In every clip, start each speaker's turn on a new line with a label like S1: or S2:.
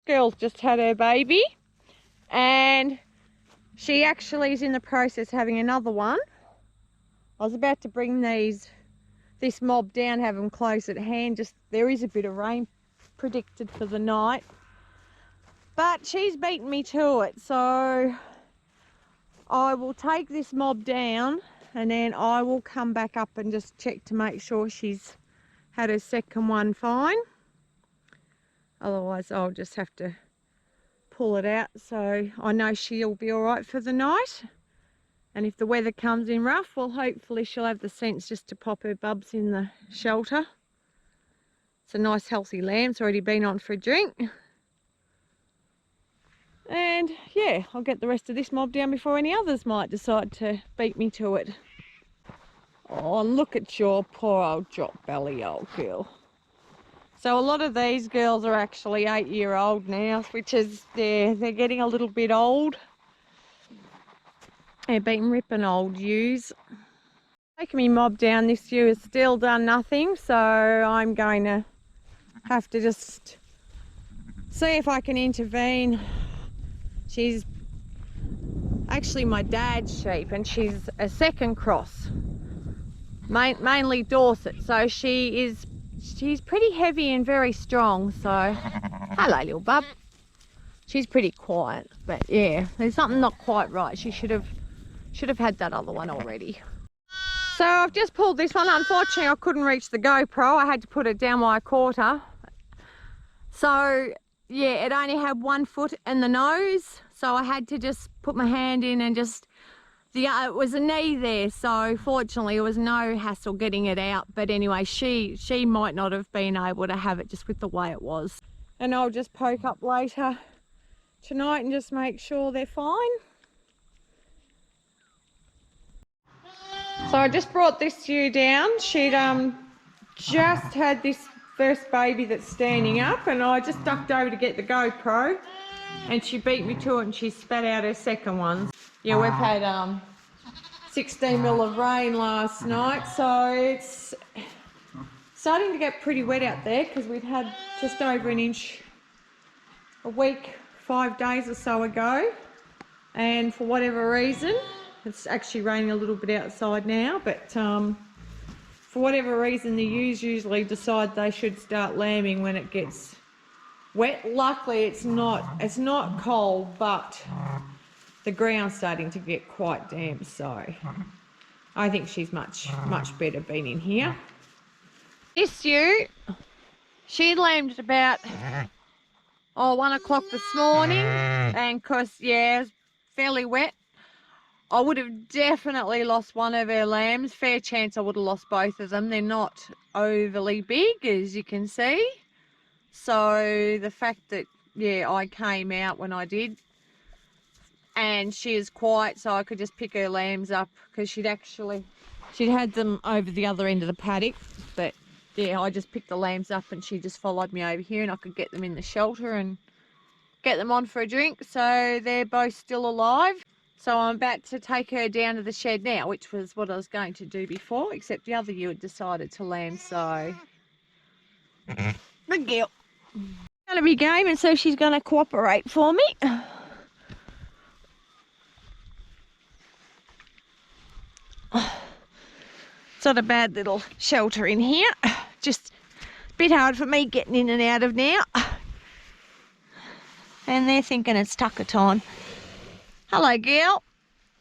S1: girl's just had her baby, and she actually is in the process of having another one. I was about to bring this mob down, have them close at hand. Just there is a bit of rain predicted for the night, but she's beaten me to it, so I will take this mob down and then I will come back up and just check to make sure she's had her second one fine. Otherwise I'll just have to pull it out, so I know she'll be all right for the night. And if the weather comes in rough, well, hopefully she'll have the sense just to pop her bubs in the shelter. It's a nice healthy lamb. It's already been on for a drink. And yeah, I'll get the rest of this mob down before any others might decide to beat me to it. Oh, look at your poor old drop belly old girl. So a lot of these girls are actually 8-year-old now, which is, they're getting a little bit old. They've been ripping old ewes. Taking me mob down, this ewe has still done nothing, so I'm going to have to just see if I can intervene. She's actually my dad's sheep, and she's a second cross, mainly Dorset, so she's pretty heavy and very strong. So hello little bub. She's pretty quiet, but yeah, there's something not quite right. She should have had that other one already. So I've just pulled this one. Unfortunately I couldn't reach the GoPro. I had to put it down by a quarter. So yeah, it only had 1 foot in the nose, so I had to just put my hand in and just, it was a knee there, so fortunately it was no hassle getting it out. But anyway, she might not have been able to have it just with the way it was. And I'll just poke up later tonight and just make sure they're fine. So I just brought this ewe down. She'd just had this first baby that's standing up, and I just ducked over to get the GoPro, and she beat me to it and she spat out her second one. Yeah, we've had 16 mil of rain last night, so it's starting to get pretty wet out there because we'd had just over an inch a week 5 days or so ago, and for whatever reason, it's actually raining a little bit outside now, but for whatever reason the ewes usually decide they should start lambing when it gets wet. Luckily it's not cold, but the ground's starting to get quite damp, so I think she's much better being in here. This ewe, she lambed at about 1 o'clock this morning, and cause yeah, it's fairly wet. I would have definitely lost one of her lambs. Fair chance I would have lost both of them. They're not overly big, as you can see. So the fact that, yeah, I came out when I did, and she is quiet, so I could just pick her lambs up, because she'd had them over the other end of the paddock. But yeah, I just picked the lambs up and she just followed me over here, and I could get them in the shelter and get them on for a drink. So they're both still alive. So I'm about to take her down to the shed now, which was what I was going to do before, except the other ewe had decided to lamb, so good girl. Gonna be game, and so she's gonna cooperate for me. It's not a bad little shelter in here, just a bit hard for me getting in and out of now. And they're thinking it's tucker time. Hello, girl.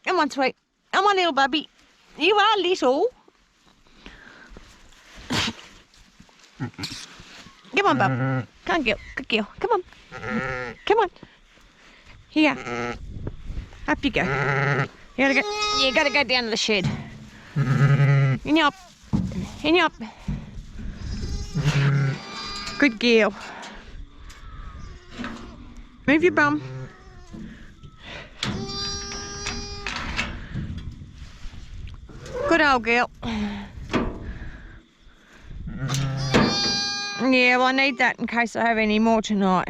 S1: Come on, sweet. Come on, little bubby. You are little. Come on, bub. Come on, girl. Good girl. Come on. Come on. Here. Up you go. You gotta go down to the shed. In up. In up. Good girl. Move your bum. Good old girl. Yeah, well, I need that in case I have any more tonight.